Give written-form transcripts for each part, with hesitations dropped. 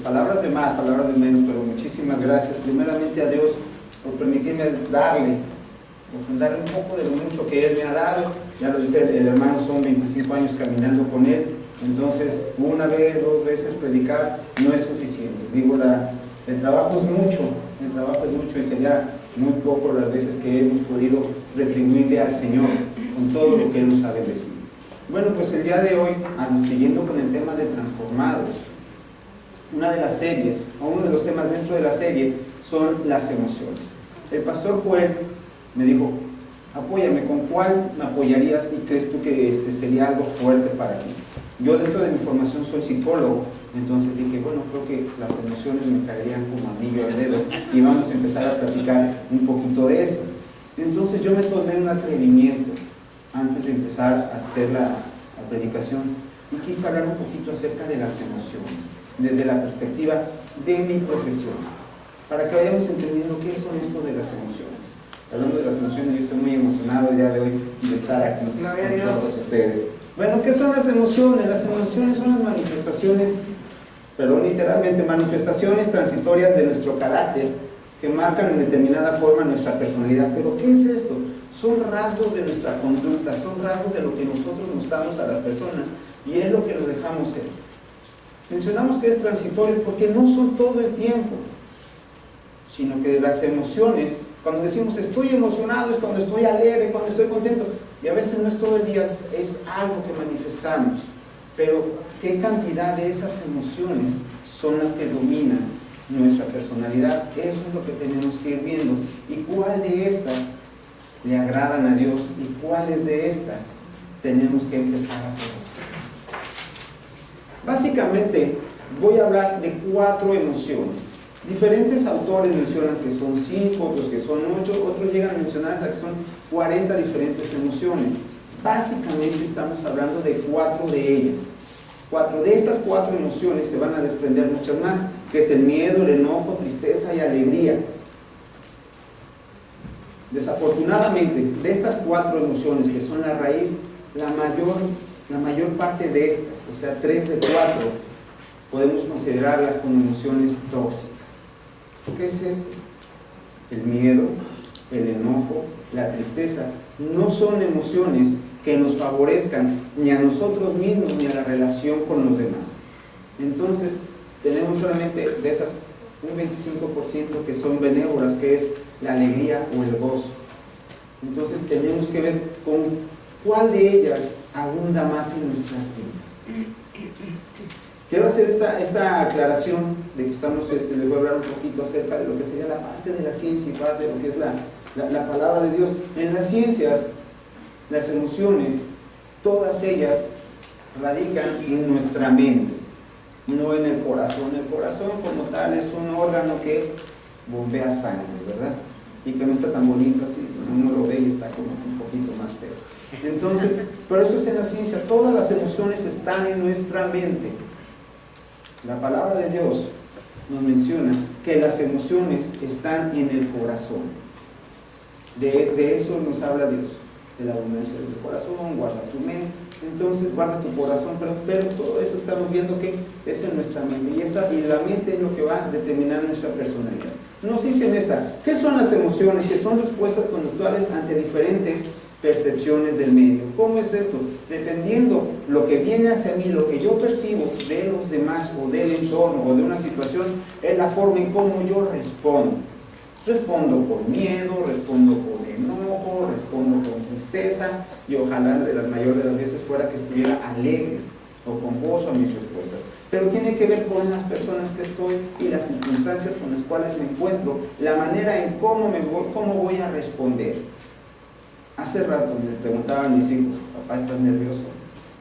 palabras de más, palabras de menos, pero muchísimas gracias primeramente a Dios por permitirme darle, ofrendarle un poco de lo mucho que Él me ha dado. Ya lo dice el hermano, son 25 años caminando con Él, entonces una vez, dos veces predicar no es suficiente. Digo, el trabajo es mucho y sería muy poco las veces que hemos podido retribuirle al Señor con todo lo que Él nos ha bendecido. Bueno, pues el día de hoy, siguiendo con el tema de transformados, una de las series, o uno de los temas dentro de la serie, son las emociones. El pastor Joel me dijo, apóyame, ¿con cuál me apoyarías y crees tú que sería algo fuerte para ti? Yo dentro de mi formación soy psicólogo, entonces dije, bueno, creo que las emociones me caerían como anillo al dedo y vamos a empezar a platicar un poquito de estas. Entonces yo me tomé un atrevimiento antes de empezar a hacer la predicación y quise hablar un poquito acerca de las emociones desde la perspectiva de mi profesión, para que vayamos entendiendo qué son esto de las emociones. Hablando de las emociones, yo estoy muy emocionado el día de hoy de estar aquí con todos ustedes. Bueno, ¿qué son las emociones? Las emociones son las manifestaciones, literalmente manifestaciones transitorias de nuestro carácter que marcan en determinada forma nuestra personalidad. Pero ¿qué es esto? Son rasgos de nuestra conducta, son rasgos de lo que nosotros mostramos a las personas y es lo que nos dejamos ser. Mencionamos que es transitorio porque no son todo el tiempo, sino que las emociones, cuando decimos estoy emocionado, es cuando estoy alegre, cuando estoy contento, y a veces no es todo el día, es algo que manifestamos. Pero ¿qué cantidad de esas emociones son las que dominan nuestra personalidad? Eso es lo que tenemos que ir viendo. ¿Y cuál de estas le agradan a Dios? ¿Y cuáles de estas tenemos que empezar a probar? Básicamente voy a hablar de 4 emociones. Diferentes autores mencionan que son 5, otros que son 8, otros llegan a mencionar hasta que son 40 diferentes emociones. Básicamente estamos hablando de 4 de ellas. De estas 4 emociones se van a desprender muchas más, que es el miedo, el enojo, tristeza y alegría. Desafortunadamente, de estas 4 emociones que son la raíz, la mayor parte de estas, o sea 3 de 4, podemos considerarlas como emociones tóxicas. ¿Qué es esto? El miedo, el enojo, la tristeza, no son emociones que nos favorezcan ni a nosotros mismos ni a la relación con los demás. Entonces, tenemos solamente de esas un 25% que son benévolas, que es la alegría o el gozo. Entonces, tenemos que ver con cuál de ellas abunda más en nuestras vidas. Quiero hacer esta aclaración de que les voy a hablar un poquito acerca de lo que sería la parte de la ciencia y parte de lo que es la palabra de Dios. En las ciencias, las emociones, todas ellas radican en nuestra mente, no en el corazón. El corazón como tal es un órgano que bombea sangre, ¿verdad? Y que no está tan bonito así, si uno lo ve y está como un poquito más feo. Entonces, pero eso es en la ciencia, todas las emociones están en nuestra mente. La palabra de Dios nos menciona que las emociones están en el corazón. De eso nos habla Dios, de la abundancia de tu corazón, guarda tu mente, entonces guarda tu corazón, pero todo eso estamos viendo que es en nuestra mente, y la mente es lo que va a determinar nuestra personalidad. Nos dicen ¿qué son las emociones? Que son respuestas conductuales ante diferentes percepciones del medio. ¿Cómo es esto? Dependiendo lo que viene hacia mí, lo que yo percibo de los demás o del entorno o de una situación, es la forma en cómo yo respondo. Respondo con miedo, respondo con enojo, respondo con tristeza, y ojalá de las mayores de las veces fuera que estuviera alegre o con gozo a mis respuestas. Pero tiene que ver con las personas que estoy y las circunstancias con las cuales me encuentro, la manera en cómo voy a responder. Hace rato me preguntaban mis hijos, papá, ¿estás nervioso?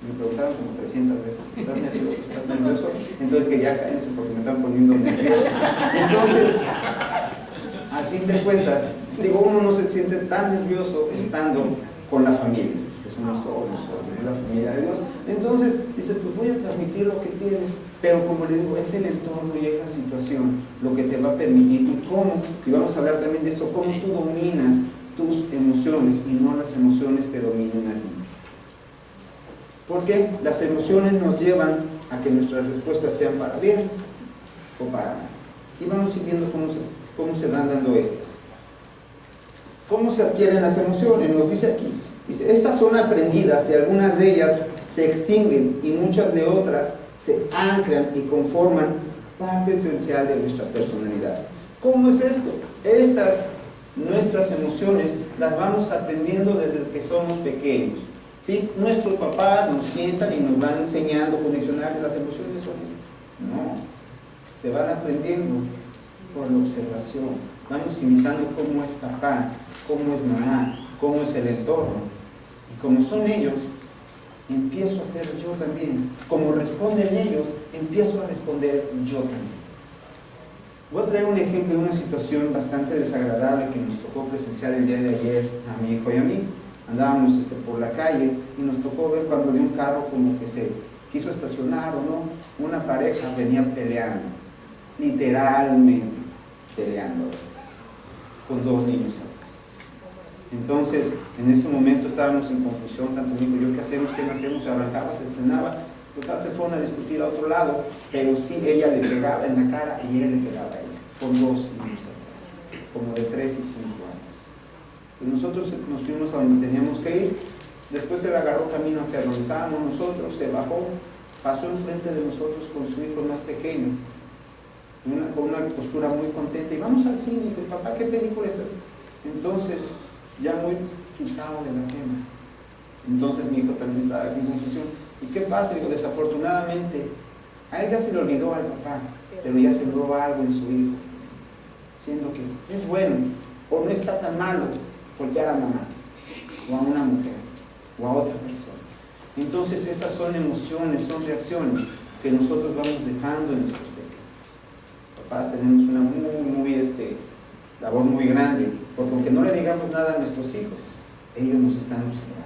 Me preguntaron como 300 veces, ¿estás nervioso? ¿Estás nervioso? Entonces que ya cállense porque me están poniendo nervioso. Entonces, al fin de cuentas, uno no se siente tan nervioso estando con la familia, que somos todos nosotros, la familia de Dios. Entonces, dice, pues voy a transmitir lo que tienes, pero como les digo, es el entorno y es la situación lo que te va a permitir, y vamos a hablar también de esto, cómo tú dominas tus emociones y no las emociones te dominen a ti. Porque las emociones nos llevan a que nuestras respuestas sean para bien o para mal. Y vamos a ir viendo cómo se van dando estas. ¿Cómo se adquieren las emociones? Nos dice aquí. Dice, estas son aprendidas y algunas de ellas se extinguen y muchas de otras se anclan y conforman parte esencial de nuestra personalidad. ¿Cómo es esto? Nuestras emociones las vamos aprendiendo desde que somos pequeños, ¿sí? Nuestros papás nos sientan y nos van enseñando, conexionar las emociones son esas. No, se van aprendiendo por la observación. Vamos imitando cómo es papá, cómo es mamá, cómo es el entorno. Y como son ellos, empiezo a ser yo también. Como responden ellos, empiezo a responder yo también. Voy a traer un ejemplo de una situación bastante desagradable que nos tocó presenciar el día de ayer a mi hijo y a mí. Andábamos por la calle y nos tocó ver cuando de un carro como que se quiso estacionar o no, una pareja venía peleando, literalmente peleando, con dos niños atrás. Entonces, en ese momento estábamos en confusión, tanto mi hijo y yo, ¿qué hacemos? ¿Qué no hacemos? Se arrancaba, se frenaba. Total, se fueron a discutir a otro lado, pero sí, ella le pegaba en la cara y él le pegaba a ella, con dos niños atrás, como de 3 y 5 años. Y nosotros nos fuimos a donde teníamos que ir, después él agarró camino hacia donde estábamos nosotros, se bajó, pasó enfrente de nosotros con su hijo más pequeño, con una postura muy contenta, y vamos al cine, hijo, papá, ¿qué película está? Entonces, ya muy quitado de la pena. Entonces mi hijo también estaba en confusión. ¿Y qué pasa? Digo, desafortunadamente, a él ya se le olvidó al papá, pero ya sembró algo en su hijo, siendo que es bueno, o no está tan malo golpear a mamá, o a una mujer, o a otra persona. Entonces esas son emociones, son reacciones que nosotros vamos dejando en nuestros pequeños. Papás, tenemos una labor muy grande, porque aunque no le digamos nada a nuestros hijos, ellos nos están observando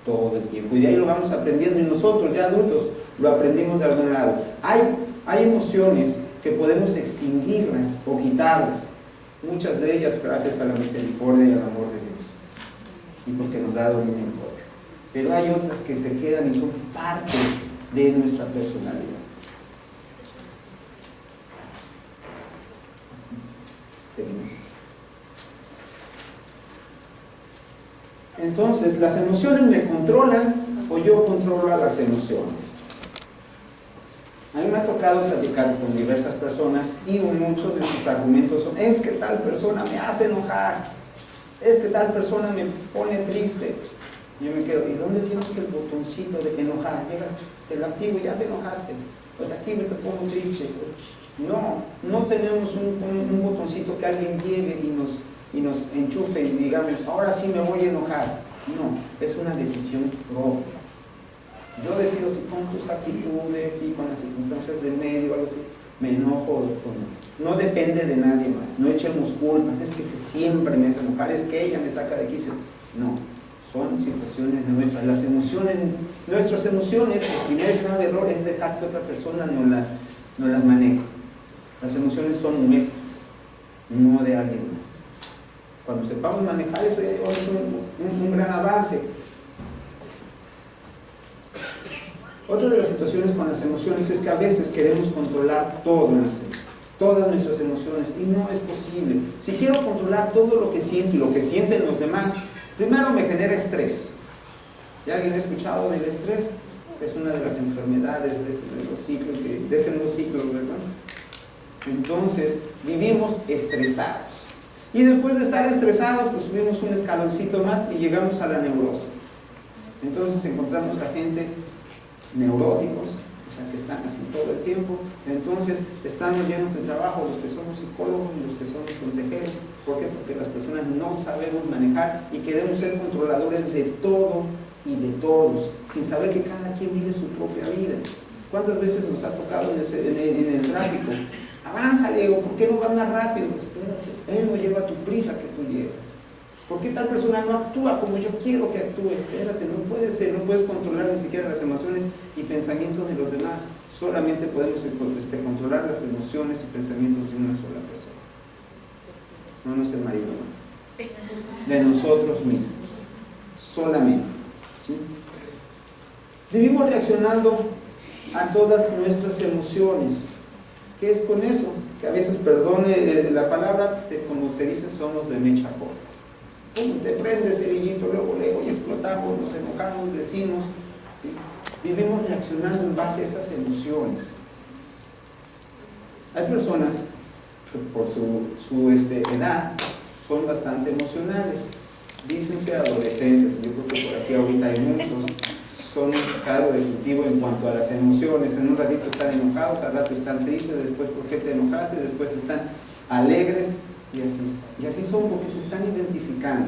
todo el tiempo, y de ahí lo vamos aprendiendo, y nosotros ya adultos lo aprendimos de algún lado. Hay emociones que podemos extinguirlas o quitarlas, muchas de ellas gracias a la misericordia y al amor de Dios, y porque nos da dominio propio, pero hay otras que se quedan y son parte de nuestra personalidad. Seguimos. Entonces, ¿las emociones me controlan o yo controlo a las emociones? A mí me ha tocado platicar con diversas personas y muchos de sus argumentos son: es que tal persona me hace enojar, es que tal persona me pone triste. Y yo me quedo, ¿y dónde tienes el botoncito de enojar? Llegas, se lo activo y ya te enojaste, o te activo y te pongo triste. No tenemos un botoncito que alguien llegue y nos enchufe y digamos, ahora sí me voy a enojar. No, es una decisión propia. Yo decido si con tus actitudes y con las circunstancias del medio, algo así, me enojo o no. No depende de nadie más. No echemos culpas, es que siempre me hace enojar, es que ella me saca de quicio. No, son situaciones nuestras. Las emociones, nuestras emociones, el primer grave error es dejar que otra persona no las maneje. Las emociones son nuestras, no de alguien más. Cuando sepamos manejar eso, ya es un gran avance. Otra de las situaciones con las emociones es que a veces queremos controlar todas nuestras emociones, y no es posible. Si quiero controlar todo lo que siento y lo que sienten los demás, primero me genera estrés. ¿Ya alguien ha escuchado del estrés? Es una de las enfermedades de este nuevo ciclo, ¿verdad? Entonces, vivimos estresados. Y después de estar estresados, pues subimos un escaloncito más y llegamos a la neurosis. Entonces encontramos a gente neuróticos, o sea, que están así todo el tiempo. Entonces estamos llenos de trabajo los que somos psicólogos y los que somos consejeros. ¿Por qué? Porque las personas no sabemos manejar y queremos ser controladores de todo y de todos, sin saber que cada quien vive su propia vida. ¿Cuántas veces nos ha tocado en el tráfico? Avanza, Diego, ¿por qué no vas más rápido? Espérate, él no lleva tu prisa que tú llevas. ¿Por qué tal persona no actúa como yo quiero que actúe? Espérate, no puede ser, no puedes controlar ni siquiera las emociones y pensamientos de los demás. Solamente podemos controlar las emociones y pensamientos de una sola persona. No es el marido, no. De nosotros mismos. Solamente. ¿Sí? Vivimos reaccionando a todas nuestras emociones. ¿Qué es con eso? Que a veces, perdone la palabra, como se dice, somos de mecha corta. ¡Pum! Te prendes cerillito, luego y explotamos, nos enojamos, decimos, ¿sí? Vivimos reaccionando en base a esas emociones. Hay personas que por su edad son bastante emocionales. Dícense adolescentes, yo creo que por aquí ahorita hay muchos, son un caldo de cultivo en cuanto a las emociones. En un ratito están enojados, al rato están tristes, después ¿por qué te enojaste? Después están alegres, y así son porque se están identificando.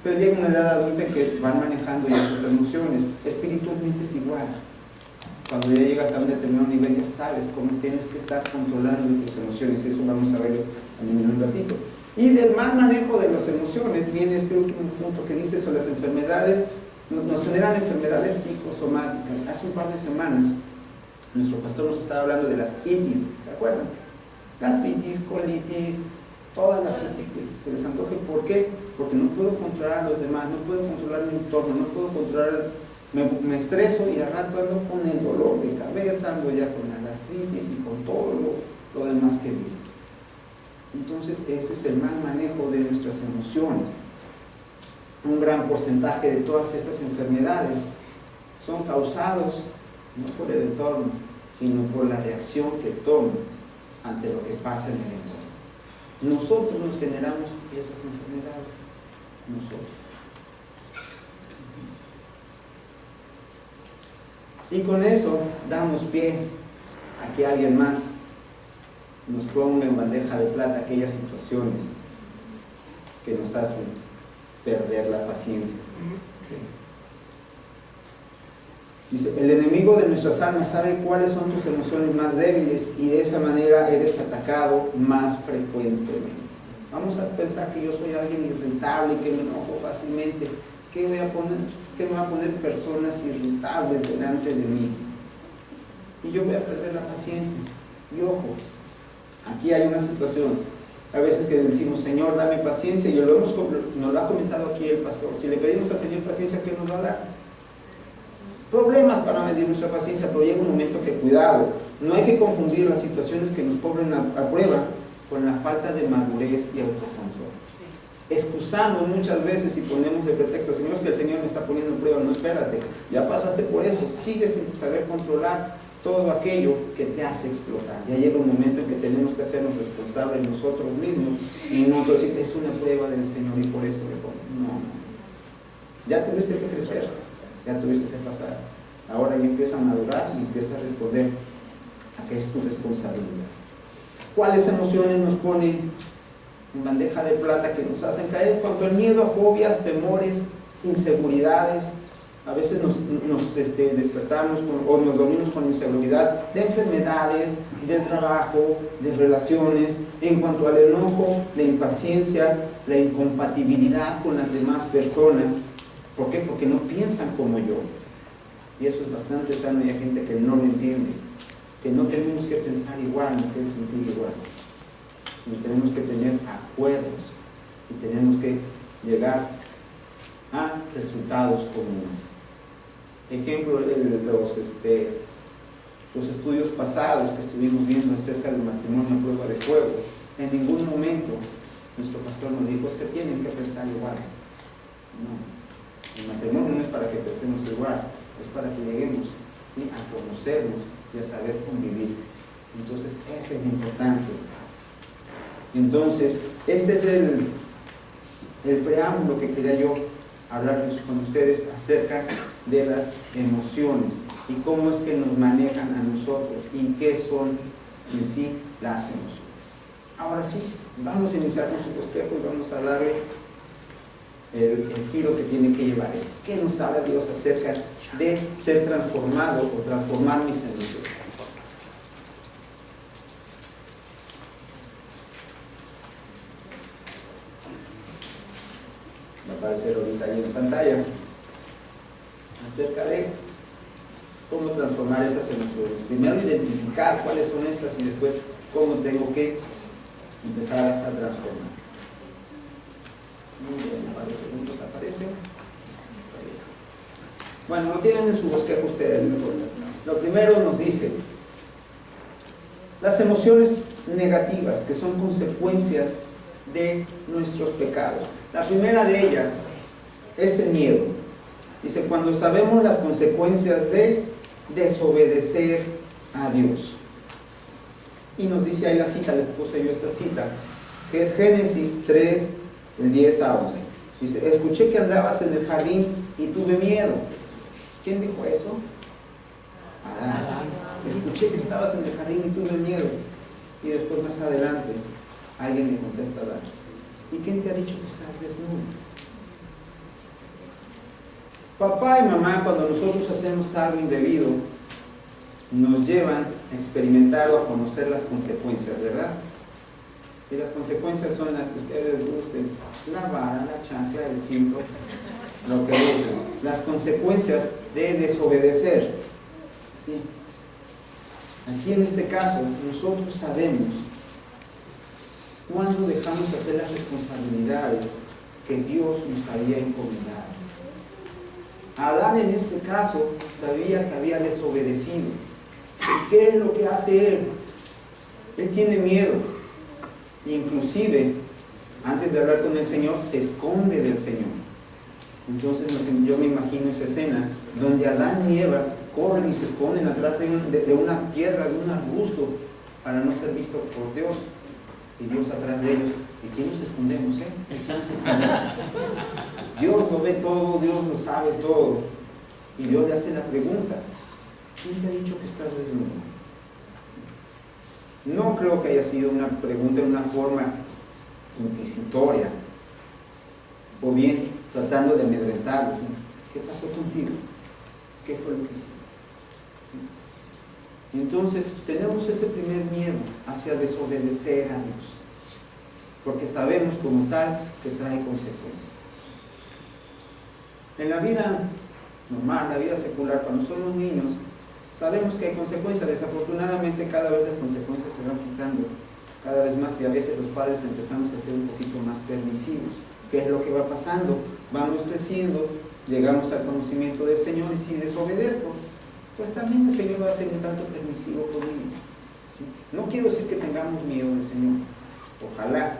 Pero llega una edad adulta en que van manejando ya sus emociones. Espiritualmente es igual. Cuando ya llegas a un determinado nivel ya sabes cómo tienes que estar controlando tus emociones, y eso vamos a verlo también en un ratito. Y del mal manejo de las emociones viene este último punto que dice sobre las enfermedades. Nos generan enfermedades psicosomáticas. Hace un par de semanas nuestro pastor nos estaba hablando de las itis, ¿se acuerdan? Gastritis, colitis, todas las itis que se les antoje. ¿Por qué? Porque no puedo controlar a los demás, no puedo controlar mi entorno, no puedo controlar, me estreso y al rato ando con el dolor de cabeza, ando ya con la gastritis y con todo lo demás que vive. Entonces ese es el mal manejo de nuestras emociones. Un gran porcentaje de todas estas enfermedades son causados no por el entorno, sino por la reacción que tomo ante lo que pasa en el entorno. Nosotros nos generamos esas enfermedades, nosotros. Y con eso damos pie a que alguien más nos ponga en bandeja de plata aquellas situaciones que nos hacen perder la paciencia. ¿Sí? Dice, el enemigo de nuestras almas sabe cuáles son tus emociones más débiles y de esa manera eres atacado más frecuentemente. Vamos a pensar que yo soy alguien irritable y que me enojo fácilmente. ¿Qué me va a poner personas irritables delante de mí? Y yo voy a perder la paciencia. Y ojo, aquí hay una situación. A veces que decimos, Señor, dame paciencia, y nos lo ha comentado aquí el pastor. Si le pedimos al Señor paciencia, ¿qué nos va a dar? Problemas para medir nuestra paciencia, pero llega un momento que, cuidado, no hay que confundir las situaciones que nos ponen a prueba con la falta de madurez y autocontrol. Excusamos muchas veces y ponemos de pretexto, Señor, es que el Señor me está poniendo en prueba. No, espérate, ya pasaste por eso, sigues sin saber controlar todo aquello que te hace explotar. Ya llega un momento en que tenemos que hacernos responsables nosotros mismos y no decir, es una prueba del Señor y por eso le pongo. No, ya tuviste que crecer, ya tuviste que pasar. Ahora ya empieza a madurar y empieza a responder a que es tu responsabilidad. ¿Cuáles emociones nos ponen en bandeja de plata que nos hacen caer en cuanto al miedo, a fobias, temores, inseguridades? A veces nos despertamos o nos dormimos con inseguridad de enfermedades, del trabajo, de relaciones. En cuanto al enojo, la impaciencia, la incompatibilidad con las demás personas. ¿Por qué? Porque no piensan como yo. Y eso es bastante sano y hay gente que no lo entiende. Que no tenemos que pensar igual, no que sentir igual. Sino tenemos que tener acuerdos y tenemos que llegar a resultados comunes. Ejemplo, los estudios pasados que estuvimos viendo acerca del matrimonio a prueba de fuego. En ningún momento nuestro pastor nos dijo, es que tienen que pensar igual. No, el matrimonio no es para que pensemos igual, es para que lleguemos, ¿sí?, a conocernos y a saber convivir. Entonces esa es la importancia. Entonces este es el preámbulo que quería yo hablarles con ustedes acerca de las emociones y cómo es que nos manejan a nosotros y qué son en sí las emociones. Ahora sí, vamos a iniciar con su bosquejo y vamos a darle el giro que tiene que llevar esto. ¿Qué nos habla Dios acerca de ser transformado o transformar mis emociones? Va a aparecer ahorita ahí en pantalla acerca de cómo transformar esas emociones. Primero identificar cuáles son estas y después cómo tengo que empezar a transformar. Muy bien, un par de segundos aparece. Bueno, lo tienen en su bosquejo ustedes. Lo primero nos dice, Las emociones negativas, que son consecuencias de nuestros pecados. La primera de ellas es el miedo. Dice, cuando sabemos las consecuencias de desobedecer a Dios. Y nos dice ahí la cita, le puse yo esta cita, que es Génesis 3, del 10 a 11. Dice, escuché que andabas en el jardín y tuve miedo. ¿Quién dijo eso? Adán. Escuché que estabas en el jardín y tuve miedo. Y después más adelante, alguien le contesta a Adán, ¿y quién te ha dicho que estás desnudo? Papá y mamá, cuando nosotros hacemos algo indebido, nos llevan a experimentar o a conocer las consecuencias, ¿verdad? Y las consecuencias son las que ustedes gusten: la vara, la chancla, el cinto, lo que dicen. Las consecuencias de desobedecer. ¿Sí? Aquí en este caso, nosotros sabemos cuándo dejamos hacer las responsabilidades que Dios nos había encomendado. Adán en este caso sabía que había desobedecido. ¿Y qué es lo que hace él? Él tiene miedo. Inclusive, antes de hablar con el Señor, se esconde del Señor. Entonces yo me imagino esa escena donde Adán y Eva corren y se esconden atrás de una piedra, de un arbusto, para no ser visto por Dios. Y Dios atrás de ellos. ¿De quién nos escondemos? ¿De quién nos escondemos? Dios lo ve todo, Dios lo sabe todo. Y Dios le hace la pregunta: ¿quién te ha dicho que estás desnudo? No creo que haya sido una pregunta en una forma inquisitoria, o bien tratando de amedrentarlos. ¿Qué pasó contigo? ¿Qué fue lo que hiciste? Entonces tenemos ese primer miedo hacia desobedecer a Dios, porque sabemos como tal que trae consecuencias. En la vida normal, la vida secular, cuando somos niños, sabemos que hay consecuencias. Desafortunadamente cada vez las consecuencias se van quitando cada vez más, y a veces los padres empezamos a ser un poquito más permisivos. ¿Qué es lo que va pasando? Vamos creciendo, llegamos al conocimiento del Señor, y si desobedezco, pues también el Señor va a ser un tanto permisivo conmigo. ¿Sí? No quiero decir que tengamos miedo del Señor. Ojalá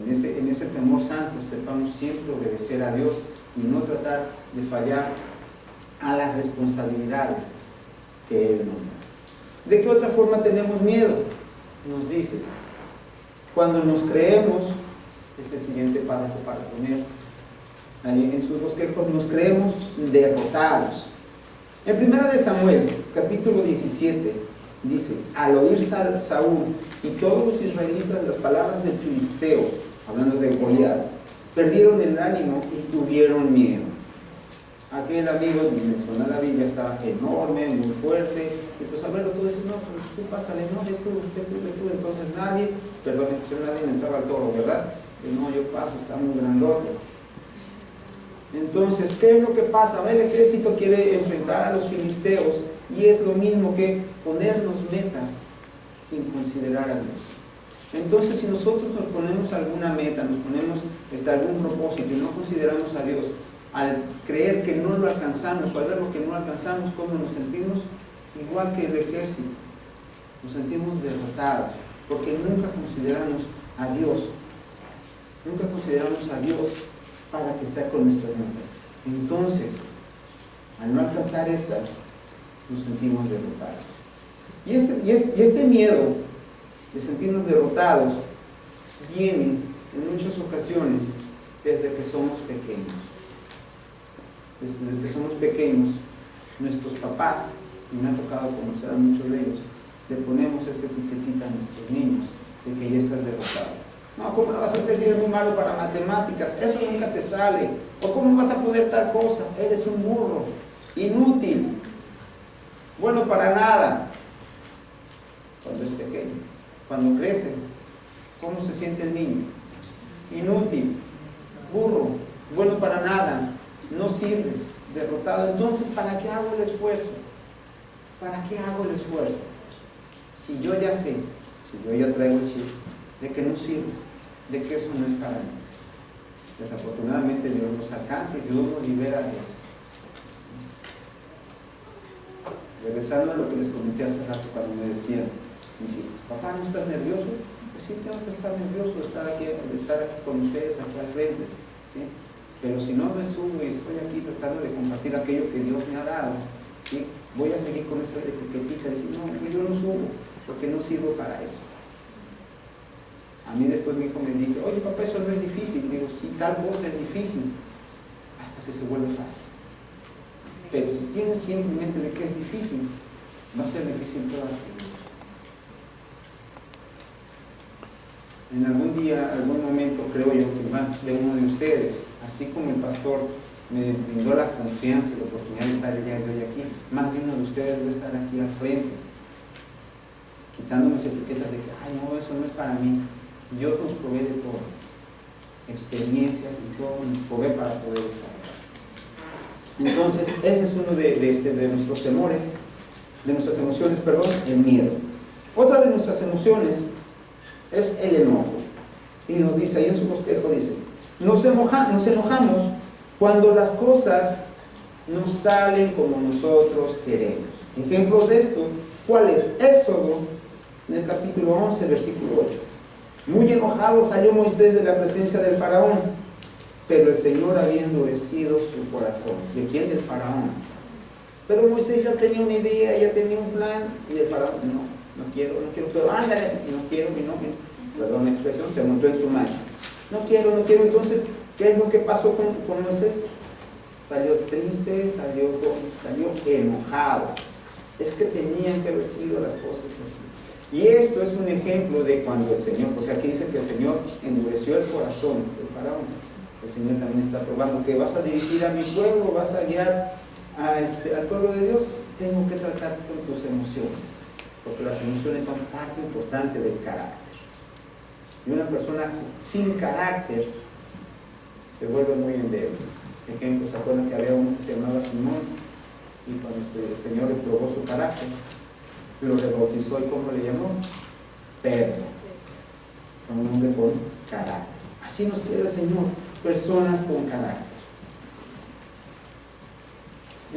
en ese temor santo sepamos siempre obedecer a Dios y no tratar de fallar a las responsabilidades que Él nos da. ¿De qué otra forma tenemos miedo? Nos dice, cuando nos creemos, es el siguiente párrafo para poner ahí en sus bosquejos, nos creemos derrotados. En 1 Samuel, capítulo 17, dice, al oír Saúl y todos los israelitas las palabras del filisteo, hablando de Goliat, perdieron el ánimo y tuvieron miedo. Aquel amigo, menciona la Biblia, estaba enorme, muy fuerte, y pues al verlo todo dice, no, pues tú pásale, no, ve tú. Entonces nadie le entraba al toro, ¿verdad? Y no, yo paso, está muy grandote. Entonces, ¿qué es lo que pasa? El ejército quiere enfrentar a los filisteos, y es lo mismo que ponernos metas sin considerar a Dios. Entonces, si nosotros nos ponemos alguna meta, nos ponemos algún propósito y no consideramos a Dios, al creer que no lo alcanzamos o al ver lo que no alcanzamos, ¿cómo nos sentimos? Igual que el ejército, nos sentimos derrotados, porque nunca consideramos a Dios. Nunca consideramos a Dios para que sea con nuestras metas. Entonces, al no alcanzar estas, nos sentimos derrotados. Y este miedo de sentirnos derrotados viene en muchas ocasiones desde que somos pequeños. Desde que somos pequeños, nuestros papás, y me ha tocado conocer a muchos de ellos, le ponemos esa etiquetita a nuestros niños de que ya estás derrotado. No, ¿cómo lo vas a hacer si eres muy malo para matemáticas? Eso nunca te sale. ¿O cómo vas a poder tal cosa? Eres un burro, inútil, bueno para nada. Cuando es pequeño, cuando crece, ¿cómo se siente el niño? Inútil, burro, bueno para nada, no sirves, derrotado. Entonces, ¿para qué hago el esfuerzo? ¿Para qué hago el esfuerzo? Si yo ya sé, si yo ya traigo el chip de que no sirve, de que eso no es para mí. Desafortunadamente Dios nos alcanza y Dios nos libera de eso. Regresando a lo que les comenté hace rato cuando me decían, mis hijos, papá, ¿no estás nervioso? Pues sí, tengo que estar nervioso de estar aquí con ustedes, aquí al frente, ¿sí? Pero si no me subo y estoy aquí tratando de compartir aquello que Dios me ha dado, ¿sí? Voy a seguir con esa etiquetita y decir, no, yo no subo, porque no sirvo para eso. A mí después mi hijo me dice, oye papá, eso no es difícil. Digo, sí, tal cosa es difícil, hasta que se vuelve fácil. Pero si tienes siempre en mente de que es difícil, va a ser difícil toda la vida. En algún día, algún momento, creo yo que más de uno de ustedes, así como el pastor me brindó la confianza y la oportunidad de estar el día de hoy aquí, más de uno de ustedes va a estar aquí al frente, quitándonos etiquetas de que, ay no, eso no es para mí. Dios nos provee de todo, experiencias y todo nos provee para poder estar acá. Entonces, ese es uno de nuestros temores, de nuestras emociones, perdón, el miedo. Otra de nuestras emociones es el enojo. Y nos dice, ahí en su bosquejo dice, nos enojamos cuando las cosas no salen como nosotros queremos. Ejemplos de esto, ¿cuál es? Éxodo, en el capítulo 11, versículo 8. Muy enojado salió Moisés de la presencia del faraón, pero el Señor había endurecido su corazón. ¿De quién? Del faraón. Pero Moisés ya tenía una idea, ya tenía un plan, y el faraón, no quiero, pero ándale así, no quiero, perdón la expresión, se montó en su macho. No quiero, entonces, ¿qué es lo que pasó con Moisés? Salió triste, salió enojado. Es que tenían que haber sido las cosas así. Y esto es un ejemplo de cuando el Señor, porque aquí dice que el Señor endureció el corazón del faraón. El Señor también está probando que vas a dirigir a mi pueblo, vas a guiar al pueblo de Dios. Tengo que tratar con tus emociones, porque las emociones son parte importante del carácter. Y una persona sin carácter se vuelve muy endeble. Ejemplo, ¿se acuerdan que había uno que se llamaba Simón? Y cuando el Señor le probó su carácter, lo rebautizó, y ¿cómo le llamó? Pedro. Fue un hombre con carácter. Así nos quiere el Señor, personas con carácter.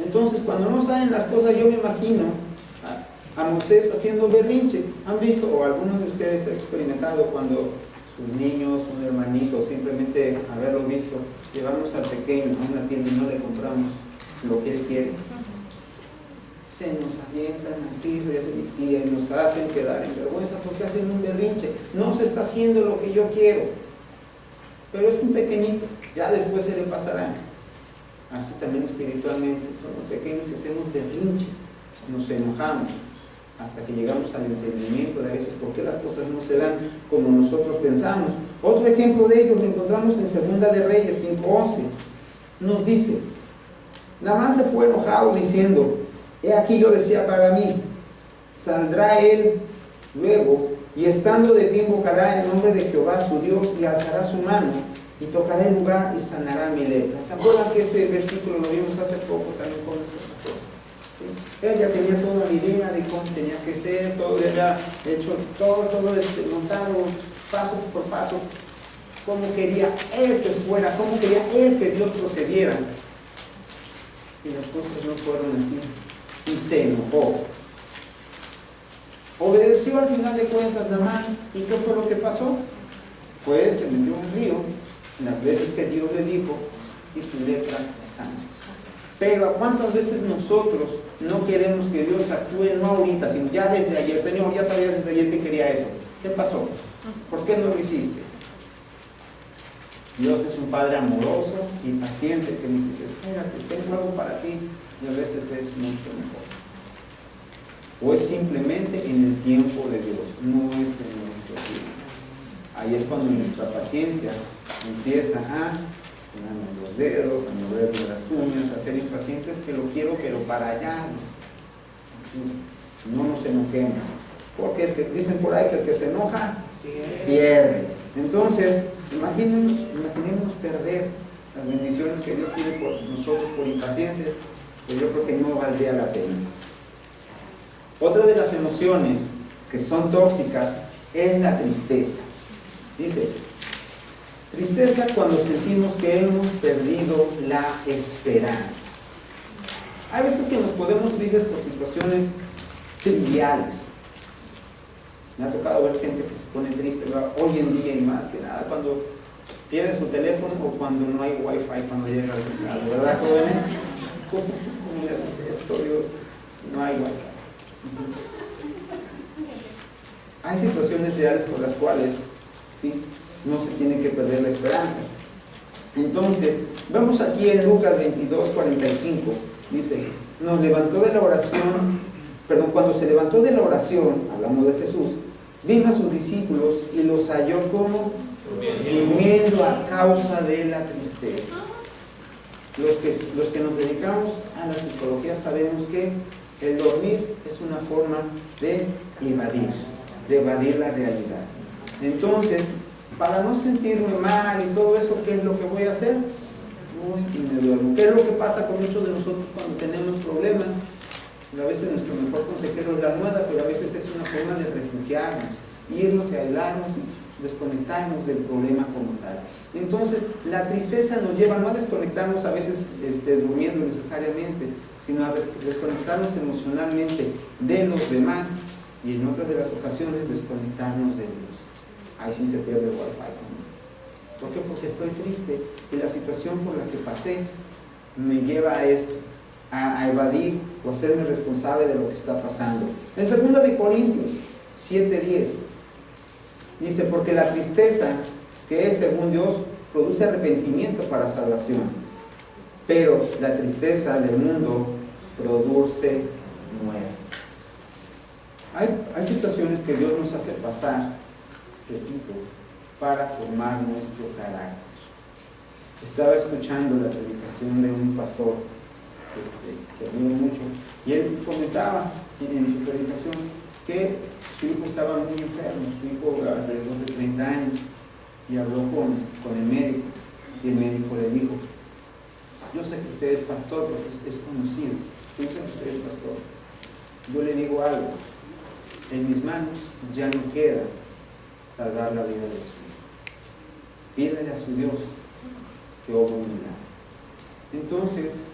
Entonces, cuando no salen las cosas, yo me imagino a Moisés haciendo berrinche. ¿Han visto, o algunos de ustedes han experimentado, cuando sus niños, un hermanito, simplemente haberlo visto, llevamos al pequeño a una tienda y no le compramos lo que él quiere? Se nos avientan al piso y nos hacen quedar en vergüenza porque hacen un berrinche. No se está haciendo lo que yo quiero, pero es un pequeñito, ya después se le pasará. Así también espiritualmente, somos pequeños y hacemos berrinches, nos enojamos, hasta que llegamos al entendimiento de a veces por qué las cosas no se dan como nosotros pensamos. Otro ejemplo de ello lo encontramos en Segunda de Reyes 5:11. Nos dice, Naamán se fue enojado diciendo, he aquí yo decía para mí, saldrá él luego, y estando de pie invocará el nombre de Jehová su Dios, y alzará su mano, y tocará el lugar, y sanará mi lepra. ¿Se acuerdan que este versículo lo vimos hace poco también con nuestro pastor? ¿Sí? Él ya tenía toda la idea de cómo tenía que ser, todo, ya había hecho todo montado paso por paso, cómo quería él que fuera, cómo quería él que Dios procediera. Y las cosas no fueron así. Y se enojó. Obedeció al final de cuentas Naamán. ¿Y qué fue lo que pasó? Se metió en un río, las veces que Dios le dijo, y su lepra sana. Pero ¿a cuántas veces nosotros no queremos que Dios actúe, no ahorita, sino ya desde ayer? Señor, ya sabías desde ayer que quería eso. ¿Qué pasó? ¿Por qué no lo hiciste? Dios es un Padre amoroso y paciente que nos dice, espérate, tengo algo para ti, y a veces es mucho mejor. O es simplemente en el tiempo de Dios, no es en nuestro tiempo. Ahí es cuando nuestra paciencia empieza a sonarnos los dedos, a movernos las uñas, a ser impacientes, que lo quiero, pero para allá. No nos enojemos, porque dicen por ahí que el que se enoja, pierde. Entonces, imaginémonos perder las bendiciones que Dios tiene por nosotros por impacientes, pues yo creo que no valdría la pena. Otra de las emociones que son tóxicas es la tristeza. Dice, tristeza cuando sentimos que hemos perdido la esperanza. Hay veces que nos podemos tristes por situaciones triviales. Me ha tocado ver gente que se pone triste, ¿verdad? Hoy en día, y más que nada cuando pierde su teléfono o cuando no hay wifi cuando llega al mercado, ¿verdad, jóvenes? ¿Cómo le haces esto, Dios? No hay wifi. Hay situaciones reales por las cuales, ¿sí?, no se tiene que perder la esperanza. Entonces, vemos aquí en Lucas 22:45, dice, nos levantó de la oración, cuando se levantó de la oración, hablamos de Jesús, vino a sus discípulos y los halló como durmiendo a causa de la tristeza. Los que nos dedicamos a la psicología sabemos que el dormir es una forma de evadir la realidad. Entonces, para no sentirme mal y todo eso, ¿qué es lo que voy a hacer? Voy y me duermo. ¿Qué es lo que pasa con muchos de nosotros cuando tenemos problemas? A veces nuestro mejor consejero es la almohada, pero a veces es una forma de refugiarnos, irnos y aislarnos y desconectarnos del problema como tal. Entonces, la tristeza nos lleva no a desconectarnos a veces durmiendo necesariamente, sino a desconectarnos emocionalmente de los demás y en otras de las ocasiones desconectarnos de Dios. Ahí sí se pierde el wifi. ¿Por qué? Porque estoy triste y la situación por la que pasé me lleva a esto, a evadir o a hacerme responsable de lo que está pasando. En 2 Corintios 7:10 dice, porque la tristeza, que es según Dios, produce arrepentimiento para salvación, pero la tristeza del mundo produce muerte. Hay situaciones que Dios nos hace pasar, repito, para formar nuestro carácter. Estaba escuchando la predicación de un pastor que admiro mucho, y él comentaba en su predicación que su hijo estaba muy enfermo, su hijo alrededor de 30 años, y habló con el médico, y el médico le dijo, yo sé que usted es pastor porque es conocido, yo sé que usted es pastor, yo le digo algo, en mis manos ya no queda salvar la vida de su hijo. Pídale a su Dios que obre un milagro. Entonces,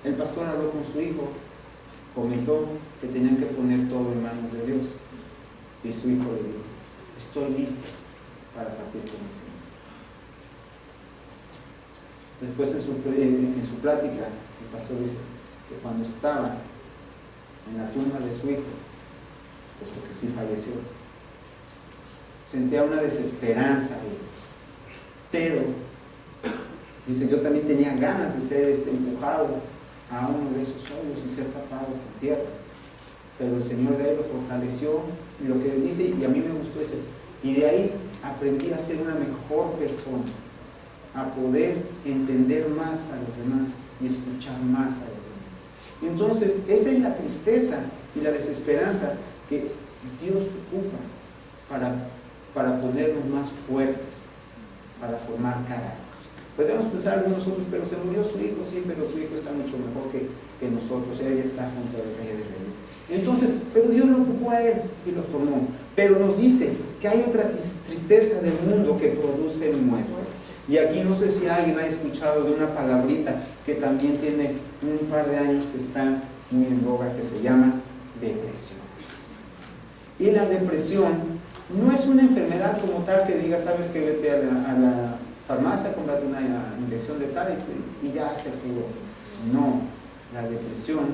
el pastor habló con su hijo, comentó que tenían que poner todo en manos de Dios. Y su hijo le dijo, estoy listo para partir con el Señor. Después en su plática, el pastor dice que cuando estaba en la tumba de su hijo, puesto que sí falleció, sentía una desesperanza, pero dice, yo también tenía ganas de ser empujado a uno de esos hoyos y ser tapado con tierra, pero el Señor de ahí lo fortaleció, y lo que dice, y a mí me gustó ese, y de ahí aprendí a ser una mejor persona, a poder entender más a los demás y escuchar más a los demás. Entonces, esa es la tristeza y la desesperanza que Dios ocupa para ponernos más fuertes, para formar carácter. Podríamos pensar en nosotros, pero se murió su hijo, sí, pero su hijo está mucho mejor que nosotros, él ya está junto al Rey de Reyes. Entonces, pero Dios lo ocupó a él y lo formó. Pero nos dice que hay otra tristeza del mundo que produce muerte. Y aquí no sé si alguien ha escuchado de una palabrita que también tiene un par de años que está muy en boga, que se llama depresión. Y la depresión no es una enfermedad como tal que diga, sabes que vete a la farmacia, cómprate una inyección de tal y ya se curó. No, la depresión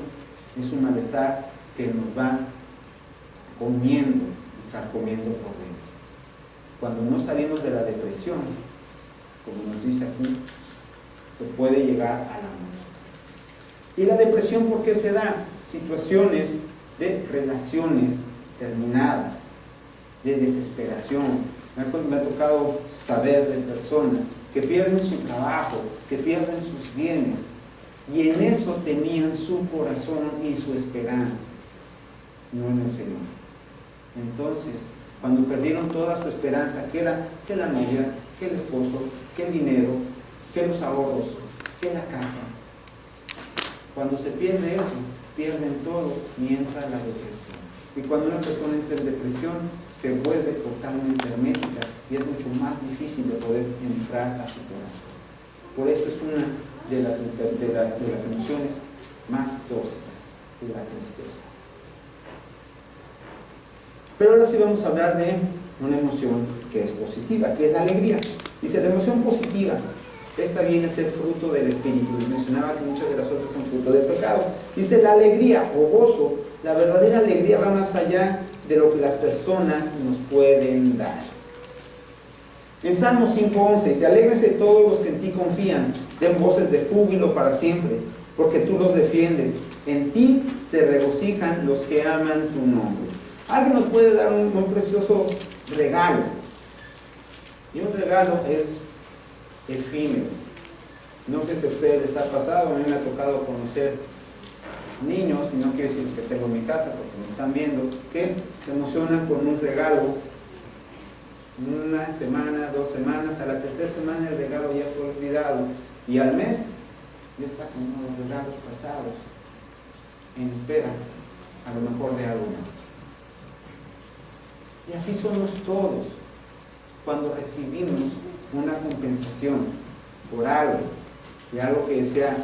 es un malestar que nos va comiendo y carcomiendo por dentro. Cuando no salimos de la depresión, como nos dice aquí, se puede llegar a la muerte. ¿Y la depresión por qué se da? Situaciones de relaciones terminadas, de desesperación. Me ha tocado saber de personas que pierden su trabajo, que pierden sus bienes, y en eso tenían su corazón y su esperanza, no en el Señor. Entonces, cuando perdieron toda su esperanza, que era que la novia, que el esposo, que el dinero, que los ahorros, que la casa, cuando se pierde eso, pierden todo y entra la depresión. Y cuando una persona entra en depresión, se vuelve totalmente hermética y es mucho más difícil de poder entrar a su corazón. Por eso es una de las emociones más tóxicas, la tristeza. Pero ahora sí vamos a hablar de una emoción que es positiva, que es la alegría. Dice, la emoción positiva, esta viene a ser fruto del Espíritu. Les mencionaba que muchas de las otras son fruto del pecado. Dice, la alegría o gozo, la verdadera alegría va más allá de lo que las personas nos pueden dar. En Salmo 5:11 dice, alégrense todos los que en ti confían, den voces de júbilo para siempre, porque tú los defiendes. En ti se regocijan los que aman tu nombre. Alguien nos puede dar un muy precioso regalo. Y un regalo es efímero. No sé si a ustedes les ha pasado, a mí me ha tocado conocer niños, y no quiero decir los que tengo en mi casa porque me están viendo, que se emocionan con un regalo. Una semana, 2 semanas, a la tercera semana el regalo ya fue olvidado. Y al mes ya está con uno de los regalos pasados, en espera, a lo mejor de algo más. Y así somos todos cuando recibimos una compensación por algo, de algo que sea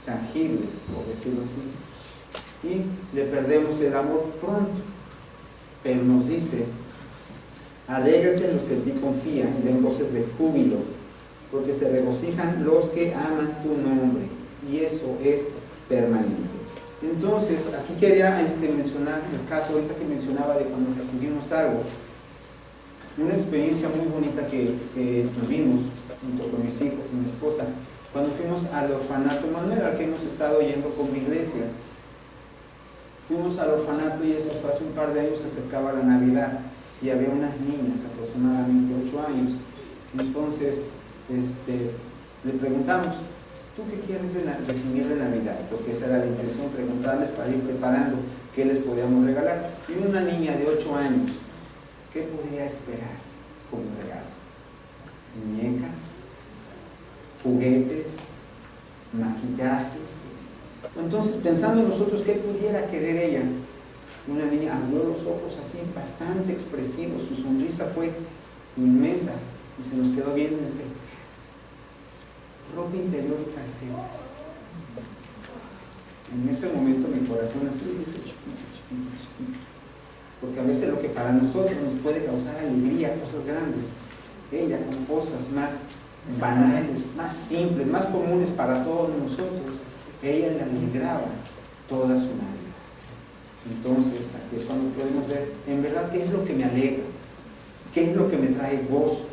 tangible, por decirlo así, y le perdemos el amor pronto. Pero nos dice, alégrense los que en ti confían y den voces de júbilo, porque se regocijan los que aman tu nombre, y eso es permanente. Entonces, aquí quería mencionar el caso ahorita que mencionaba de cuando recibimos algo, una experiencia muy bonita que tuvimos junto con mis hijos y mi esposa, cuando fuimos al orfanato Manuel, al que hemos estado yendo como iglesia. Fuimos al orfanato y eso fue hace un par de años, se acercaba la Navidad y había unas niñas, aproximadamente 8 años. Entonces, le preguntamos, ¿tú qué quieres recibir de Navidad? Porque esa era la intención, preguntarles para ir preparando qué les podíamos regalar. Y una niña de 8 años, ¿qué podría esperar como regalo? Muñecas, juguetes, maquillajes. Entonces, pensando en nosotros, ¿qué pudiera querer ella? Una niña abrió los ojos así, bastante expresivos, su sonrisa fue inmensa y se nos quedó viendo y dice, ropa interior y calcetas. En ese momento mi corazón así se hizo chiquito. Porque a veces lo que para nosotros nos puede causar alegría, cosas grandes, ella con cosas más banales, más simples, más comunes para todos nosotros, ella le alegraba toda su Navidad. Entonces, aquí es cuando podemos ver, en verdad, qué es lo que me alegra, qué es lo que me trae gozo,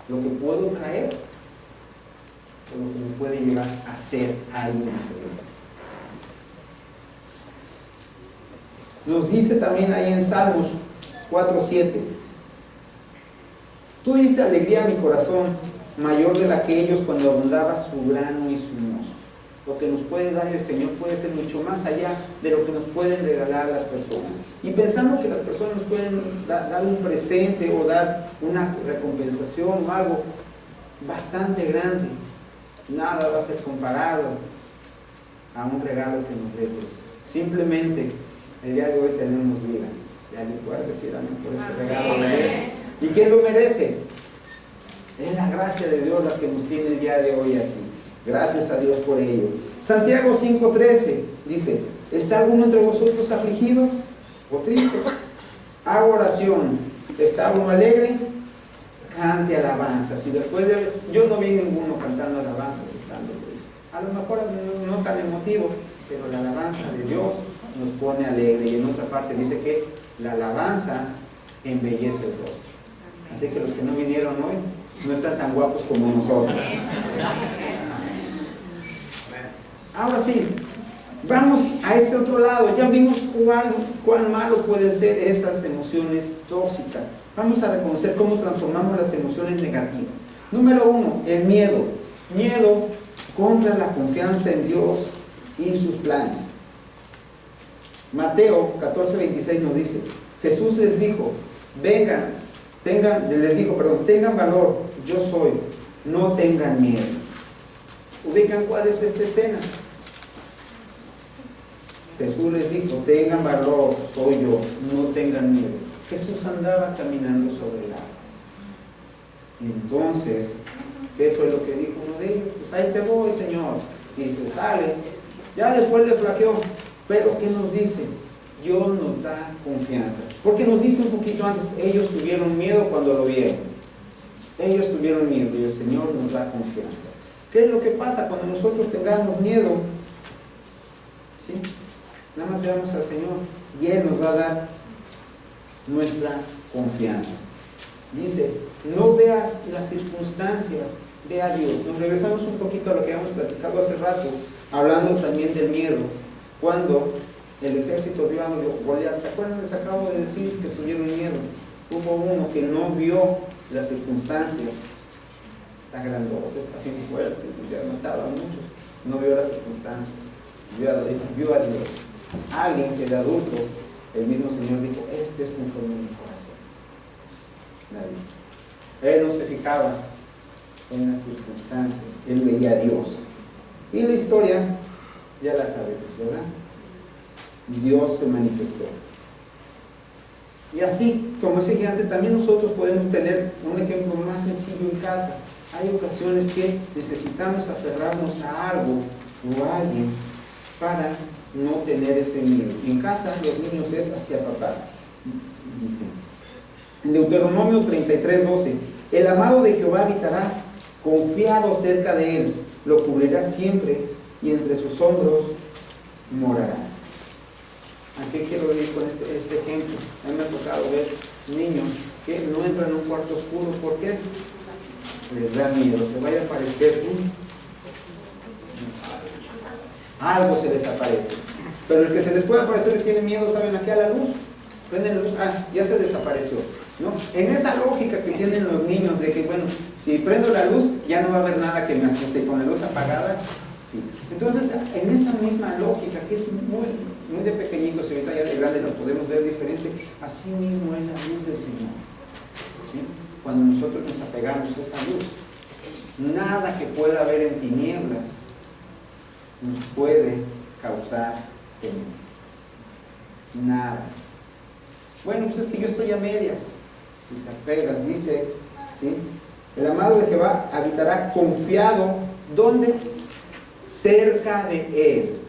lo que puedo traer, o lo que me puede llevar a ser algo diferente. Nos dice también ahí en Salmos 4:7, tú dices alegría a mi corazón, mayor de la que ellos cuando abundaba su grano y su mosto. Lo que nos puede dar el Señor puede ser mucho más allá de lo que nos pueden regalar las personas. Y pensando que las personas nos pueden dar un presente o dar una recompensación o algo bastante grande, nada va a ser comparado a un regalo que nos dé Dios. Simplemente el día de hoy tenemos vida. Y alguien puede decir amén por ese regalo. ¿Y quién lo merece? Es la gracia de Dios las que nos tiene el día de hoy aquí. Gracias a Dios por ello. Santiago 5:13 dice, ¿está alguno entre vosotros afligido o triste? Haga oración. ¿Está uno alegre? Cante alabanzas. Y después de... Yo no vi ninguno cantando alabanzas estando triste. A lo mejor no tan emotivo, pero la alabanza de Dios nos pone alegre. Y en otra parte dice que la alabanza embellece el rostro. Así que los que no vinieron hoy no están tan guapos como nosotros. Ahora sí, vamos a este otro lado. Ya vimos cuán malo pueden ser esas emociones tóxicas. Vamos a reconocer cómo transformamos las emociones negativas. Número 1, el miedo. Miedo contra la confianza en Dios y sus planes. Mateo 14:26 nos dice, Jesús les dijo, tengan valor, yo soy, no tengan miedo. ¿Ubican cuál es esta escena? Jesús les dijo, tengan valor, soy yo, no tengan miedo. Jesús andaba caminando sobre el agua. Entonces, ¿qué fue lo que dijo uno de ellos? Pues ahí te voy, Señor. Y se sale. Ya después le flaqueó. Pero ¿qué nos dice? Dios nos da confianza. Porque nos dice un poquito antes, ellos tuvieron miedo cuando lo vieron. Ellos tuvieron miedo y el Señor nos da confianza. ¿Qué es lo que pasa cuando nosotros tengamos miedo? ¿Sí? Nada más veamos al Señor y Él nos va a dar nuestra confianza. Dice, no veas las circunstancias, ve a Dios. Nos regresamos un poquito a lo que habíamos platicado hace rato, hablando también del miedo. Cuando el ejército vio a Goliat, ¿se acuerdan? Les acabo de decir que tuvieron miedo. Hubo uno que no vio las circunstancias. Está grandote, está bien fuerte, ya ha matado a muchos. No vio las circunstancias, vio a Dios. Alguien que de adulto, el mismo Señor dijo, este es conforme a mi corazón. David. Él no se fijaba en las circunstancias, él veía a Dios. Y la historia ya la sabemos, ¿verdad? Dios se manifestó. Y así como ese gigante, también nosotros podemos tener un ejemplo más sencillo en casa. Hay ocasiones que necesitamos aferrarnos a algo o a alguien para no tener ese miedo. Y en casa los niños es hacia papá, dice. En Deuteronomio 33:12, el amado de Jehová habitará confiado cerca de él, lo cubrirá siempre y entre sus hombros morará. ¿A qué quiero ir con este ejemplo? A mí me ha tocado ver niños que no entran en un cuarto oscuro. ¿Por qué? Les da miedo, se vaya a aparecer algo, se les aparece. Pero el que se les puede aparecer le tiene miedo, ¿saben a qué? A la luz. Prenden la luz, ya se desapareció, ¿no? En esa lógica que tienen los niños de que, bueno, si prendo la luz ya no va a haber nada que me asuste, y con la luz apagada, sí. Entonces, en esa misma lógica, que es muy de pequeñitos, y ahorita ya de grande lo podemos ver diferente, así mismo es la luz del Señor, ¿sí? Cuando nosotros nos apegamos a esa luz, nada que pueda haber en tinieblas nos puede causar temor. Nada. Bueno, pues es que yo estoy a medias. Si te apegas, dice, ¿sí? El amado de Jehová habitará confiado, ¿dónde? Cerca de él.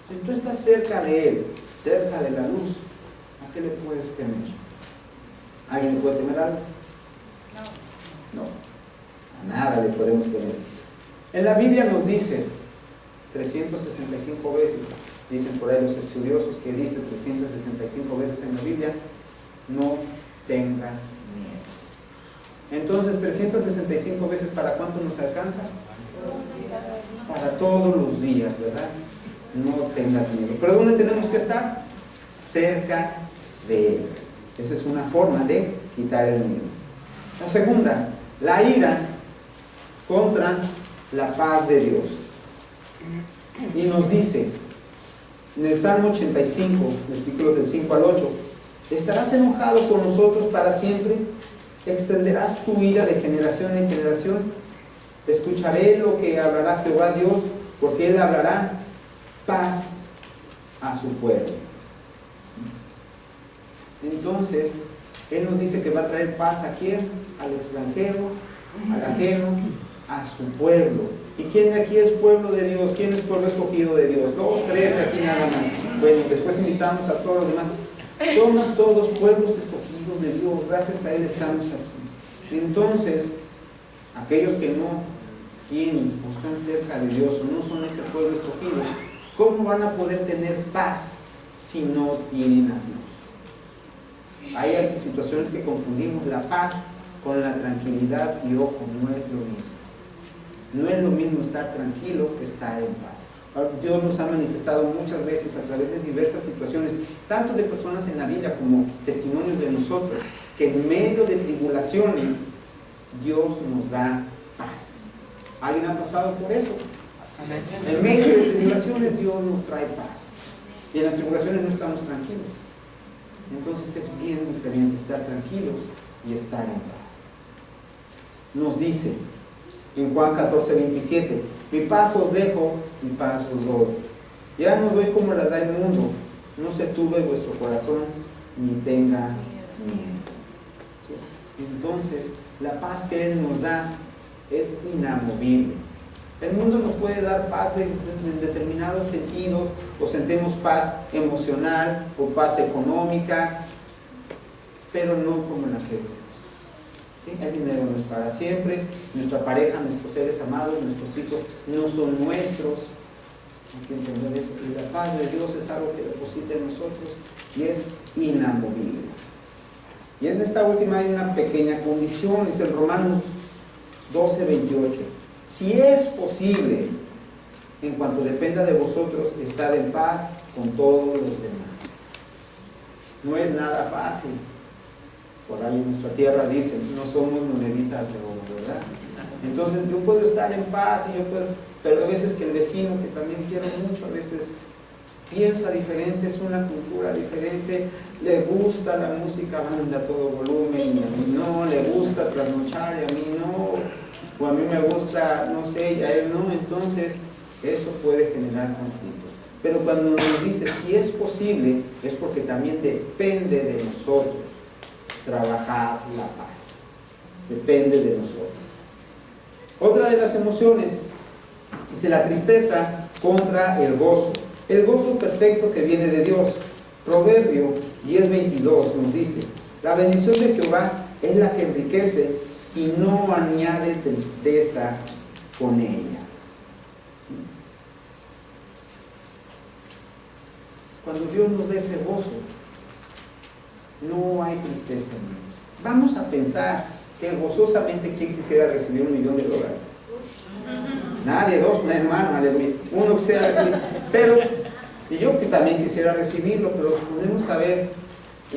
Si tú estás cerca de él, cerca de la luz, ¿a qué le puedes temer? ¿Alguien le puede temer algo? No, a nada le podemos temer. En la Biblia nos dice 365 veces, dicen por ahí los estudiosos que dice 365 veces en la Biblia, no tengas miedo. Entonces, 365 veces, ¿para cuánto nos alcanza? Para todos los días, ¿verdad? No tengas miedo. ¿Pero dónde tenemos que estar? Cerca de él. Esa es una forma de quitar el miedo. La segunda, la ira contra la paz de Dios. Y nos dice en el Salmo 85, versículos del 5 al 8, ¿estarás enojado con nosotros para siempre? ¿Extenderás tu ira de generación en generación? Escucharé lo que hablará Jehová Dios, porque Él hablará paz a su pueblo. Entonces, Él nos dice que va a traer paz ¿a quién? Al extranjero, al ajeno, a su pueblo. ¿Y quién de aquí es pueblo de Dios? ¿Quién es pueblo escogido de Dios? 2, 3 de aquí nada más. Bueno, después invitamos a todos los demás. Somos todos pueblos escogidos de Dios. Gracias a Él estamos aquí. Entonces, aquellos que no tienen o están cerca de Dios o no son este pueblo escogido, ¿cómo van a poder tener paz si no tienen a Dios? Hay situaciones que confundimos la paz con la tranquilidad y ojo, no es lo mismo. No es lo mismo estar tranquilo que estar en paz. Dios nos ha manifestado muchas veces a través de diversas situaciones, tanto de personas en la Biblia como testimonios de nosotros, que en medio de tribulaciones Dios nos da paz. ¿Alguien ha pasado por eso? En medio de tribulaciones Dios nos trae paz. Y en las tribulaciones no estamos tranquilos. Entonces es bien diferente estar tranquilos y estar en paz. Nos dice en Juan 14:27, mi paz os dejo, mi paz os doy. Ya no os doy como la da el mundo, no se turbe vuestro corazón, ni tenga miedo. ¿Sí? Entonces, la paz que Él nos da es inamovible. El mundo nos puede dar paz en determinados sentidos, o sentimos paz emocional o paz económica, pero no como la que es Dios. ¿Sí? El dinero no es para siempre, nuestra pareja, nuestros seres amados, nuestros hijos no son nuestros. Hay que entender eso. Y la paz de Dios es algo que deposita en nosotros y es inamovible. Y en esta última hay una pequeña condición, dice en Romanos 12:28. Si es posible, en cuanto dependa de vosotros, estar en paz con todos los demás. No es nada fácil. Por ahí en nuestra tierra dicen, no somos moneditas de oro, ¿verdad? Entonces yo puedo estar en paz, y yo puedo, pero a veces que el vecino, que también quiero mucho, a veces piensa diferente, es una cultura diferente, le gusta la música banda a todo volumen, y a mí no, le gusta trasnochar, y a mí no, o a mí me gusta, no sé, y a él no. Entonces eso puede generar conflictos. Pero cuando nos dice si es posible, es porque también depende de nosotros trabajar la paz. Depende de nosotros. Otra de las emociones dice la tristeza contra el gozo. El gozo perfecto que viene de Dios. Proverbio 10:22 nos dice: la bendición de Jehová es la que enriquece y no añade tristeza con ella. Cuando Dios nos da ese gozo, no hay tristeza en Dios. Vamos a pensar que gozosamente, ¿quién quisiera recibir $1,000,000? Nadie, dos, un hermano, aleluya. Uno quisiera recibir, pero, y yo que también quisiera recibirlo, pero podemos saber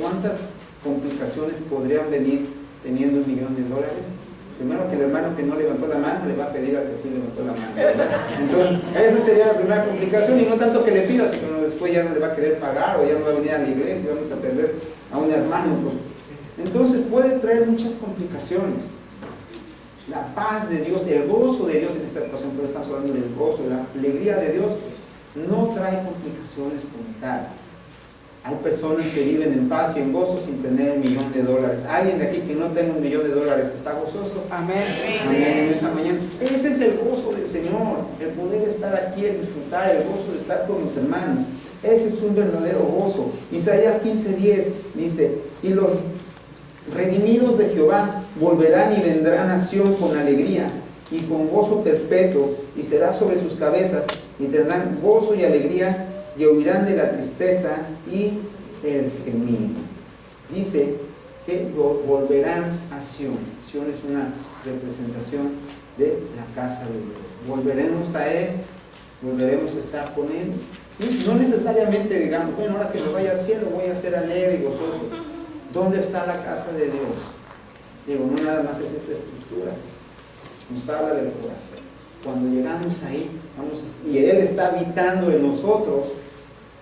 cuántas complicaciones podrían venir teniendo $1,000,000. Primero, que el hermano que no levantó la mano le va a pedir al que sí levantó la mano, ¿verdad? Entonces, esa sería la primera complicación, y no tanto que le pida, sino después ya no le va a querer pagar, o ya no va a venir a la iglesia y vamos a perder a un hermano. Entonces puede traer muchas complicaciones. La paz de Dios, el gozo de Dios en esta ocasión, pero estamos hablando del gozo, la alegría de Dios, no trae complicaciones como tal. Hay personas que viven en paz y en gozo sin tener $1,000,000. Alguien de aquí que no tenga $1,000,000 está gozoso. Amén. Amén. En esta mañana. Ese es el gozo del Señor, el poder estar aquí, el disfrutar, el gozo de estar con los hermanos. Ese es un verdadero gozo. Isaías 15:10 dice: y los redimidos de Jehová volverán y vendrán a Sión con alegría y con gozo perpetuo, y será sobre sus cabezas, y tendrán gozo y alegría, y huirán de la tristeza y el gemido. Dice que volverán a Sión. Sión es una representación de la casa de Dios. Volveremos a Él, volveremos a estar con Él. No necesariamente digamos, bueno, ahora que me vaya al cielo voy a ser alegre y gozoso. ¿Dónde está la casa de Dios? Digo, no nada más es esa estructura, nos habla del corazón. Cuando llegamos ahí, y Él está habitando en nosotros,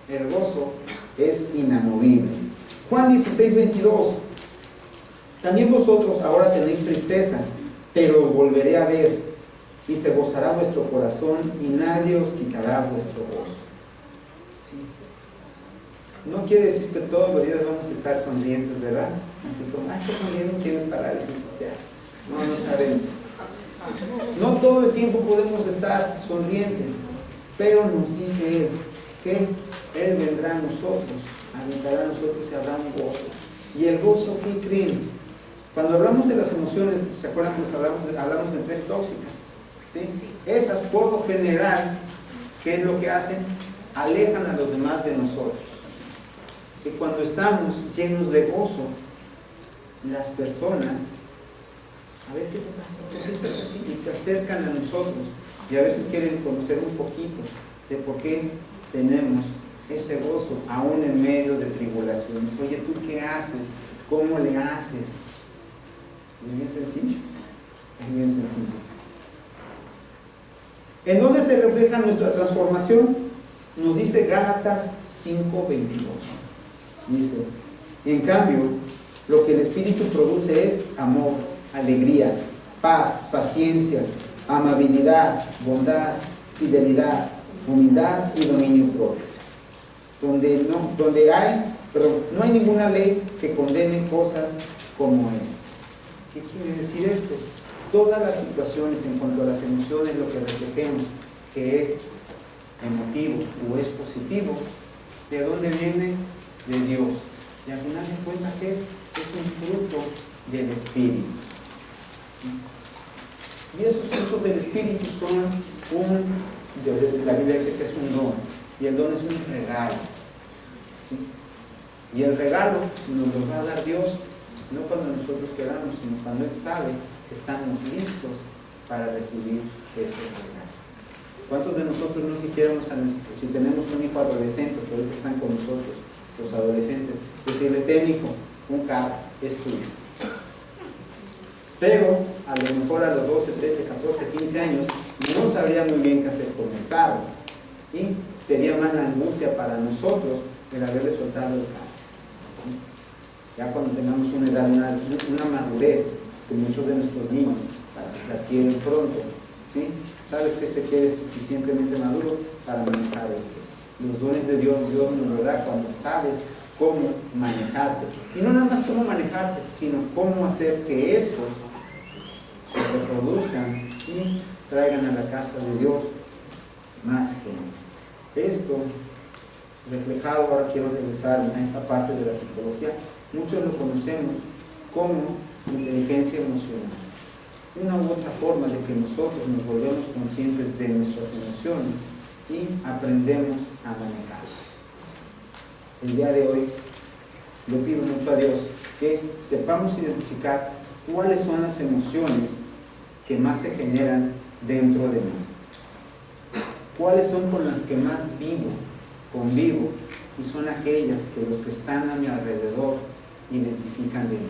el gozo es inamovible. Juan 16:22: también vosotros ahora tenéis tristeza, pero os volveré a ver, y se gozará vuestro corazón, y nadie os quitará vuestro gozo. ¿Sí? No quiere decir que todos los días vamos a estar sonrientes, ¿verdad? Así como, estás sonriendo, tienes parálisis facial. No, no sabemos. No todo el tiempo podemos estar sonrientes, pero nos dice Él que Él vendrá a nosotros, habitará a nosotros y habrá un gozo. ¿Y el gozo qué creen? Cuando hablamos de las emociones, ¿se acuerdan que hablamos de 3 tóxicas? ¿Sí? Esas, por lo general, ¿qué es lo que hacen? Alejan a los demás de nosotros. Y cuando estamos llenos de gozo, las personas, a ver qué te pasa, ¿por qué estás así? Y se acercan a nosotros, y a veces quieren conocer un poquito de por qué tenemos ese gozo aún en medio de tribulaciones. Oye, ¿tú qué haces? ¿Cómo le haces? Es bien sencillo. Es bien sencillo. ¿En dónde se refleja nuestra transformación? Nos dice Gálatas 5:22. Dice: en cambio, lo que el Espíritu produce es amor, alegría, paz, paciencia, amabilidad, bondad, fidelidad, humildad y dominio propio. Pero no hay ninguna ley que condene cosas como estas. ¿Qué quiere decir esto? todas las situaciones en cuanto a las emociones, lo que reflejemos que es emotivo o es positivo, ¿de dónde viene? De Dios. Y al final de cuentas, ¿qué es? Es un fruto del Espíritu. ¿Sí? Y esos frutos del Espíritu son la Biblia dice que es un don, y el don es un regalo. ¿Sí? Y el regalo nos lo va a dar Dios, no cuando nosotros queramos, sino cuando Él sabe que estamos listos para recibir ese regalo. ¿Cuántos de nosotros no quisiéramos, si tenemos un hijo adolescente, que ahorita están con nosotros, los adolescentes, decirle: ten, hijo, un carro, es tuyo? Pero a lo mejor a los 12, 13, 14, 15 años no sabría muy bien qué hacer con el carro, y sería más la angustia para nosotros el haberle soltado el carro. ¿Sí? Ya cuando tengamos una edad, una madurez, que muchos de nuestros niños la adquieren pronto, ¿sí? Sabes que se quede suficientemente maduro para manejar esto. Los dones de Dios nos lo da cuando sabes cómo manejarte. Y no nada más cómo manejarte, sino cómo hacer que estos se reproduzcan y traigan a la casa de Dios más gente. Esto reflejado, ahora quiero regresar a esa parte de la psicología. Muchos lo conocemos como inteligencia emocional. Una u otra forma de que nosotros nos volvemos conscientes de nuestras emociones y aprendemos a manejarlas. El día de hoy le pido mucho a Dios que sepamos identificar cuáles son las emociones que más se generan dentro de mí, cuáles son con las que más convivo, y son aquellas que los que están a mi alrededor identifican de mí.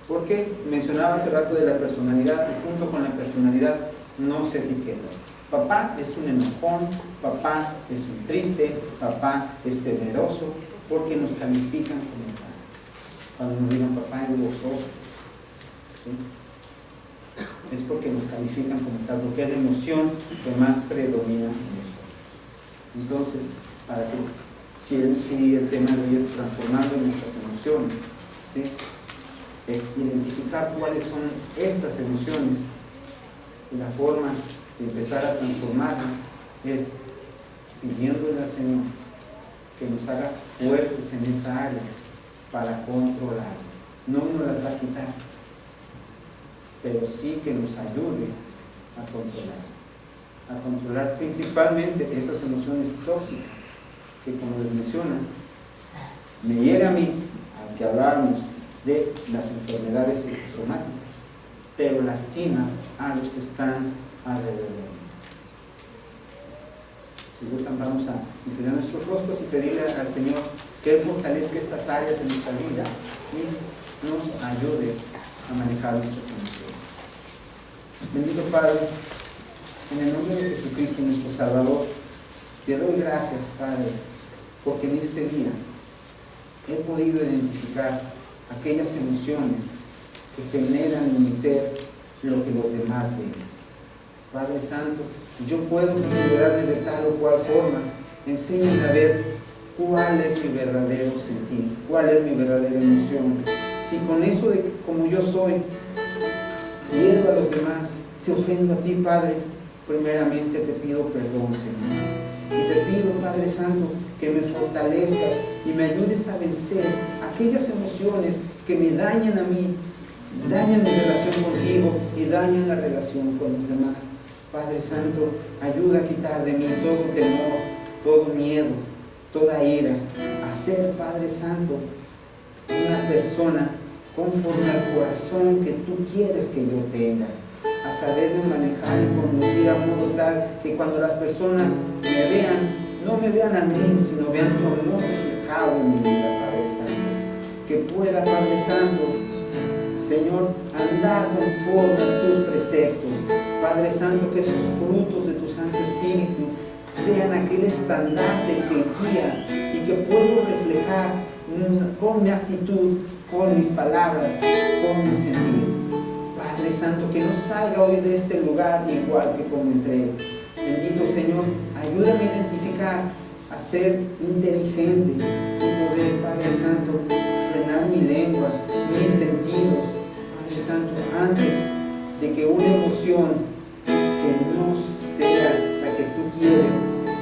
Porque mencionaba hace rato de la personalidad, y junto con la personalidad no se etiqueta. Papá es un enojón, papá es un triste, papá es temeroso, porque nos califican como tal. Cuando nos digan papá es gozoso, ¿sí? Es porque nos califican como tal, porque es la emoción que más predomina en nosotros. Entonces, para que si el tema de hoy es transformando nuestras emociones, ¿sí? Es identificar cuáles son estas emociones, y la forma de empezar a transformarlas es pidiéndole al Señor que nos haga fuertes en esa área para controlar. No nos las va a quitar, pero sí que nos ayude a controlar principalmente esas emociones tóxicas que, como les mencionan, me hiere a mí, aunque hablábamos de las enfermedades psicosomáticas, pero lastima a los que están alrededor. Si gustan, vamos a inclinar nuestros rostros y pedirle al Señor que Él fortalezca esas áreas en nuestra vida y nos ayude a manejar nuestras emociones. Bendito Padre, en el nombre de Jesucristo, nuestro Salvador, te doy gracias, Padre, porque en este día he podido identificar aquellas emociones que generan en mi ser lo que los demás ven. Padre Santo, yo puedo considerarme de tal o cual forma. Enséñame a ver cuál es mi verdadero sentir, cuál es mi verdadera emoción. Si con eso de como yo soy, hiero a los demás, te ofendo a ti, Padre, primeramente te pido perdón, Señor. Y te pido, Padre Santo, que me fortalezcas y me ayudes a vencer aquellas emociones que me dañan a mí, dañan mi relación contigo y dañan la relación con los demás. Padre Santo, ayuda a quitar de mí todo temor, todo miedo, toda ira, a ser, Padre Santo, una persona conforme al corazón que tú quieres que yo tenga, a saberme manejar y conducir a modo tal que cuando las personas me vean, no me vean a mí, sino vean tu amor reflejado en mi vida, Padre Santo. Que pueda, Padre Santo, Señor, andar conforme a tus preceptos. Padre Santo, que esos frutos de tu Santo Espíritu sean aquel estandarte que guía y que puedo reflejar con mi actitud, con mis palabras, con mi sentir. Padre Santo, que no salga hoy de este lugar igual que como entré. Bendito Señor, ayúdame a identificar, a ser inteligente y poder, Padre Santo, frenar mi lengua, mis sentidos, Padre Santo, antes de que una emoción que no sea la que tú quieres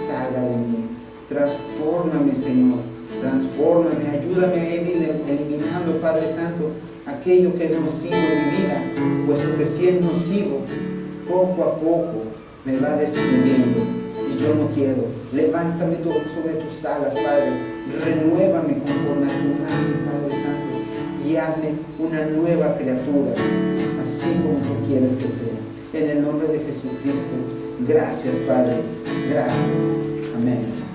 salga de mí. Transfórmame, Señor, transfórmame, ayúdame a ir eliminando, Padre Santo, aquello que es nocivo en mi vida, puesto que si es nocivo, poco a poco me va destruyendo y yo no quiero. Levántame todo sobre tus alas, Padre, renuévame conforme a tu imagen, Padre Santo, y hazme una nueva criatura, así como tú quieres que sea. En el nombre de Jesucristo, gracias, Padre, gracias. Amén.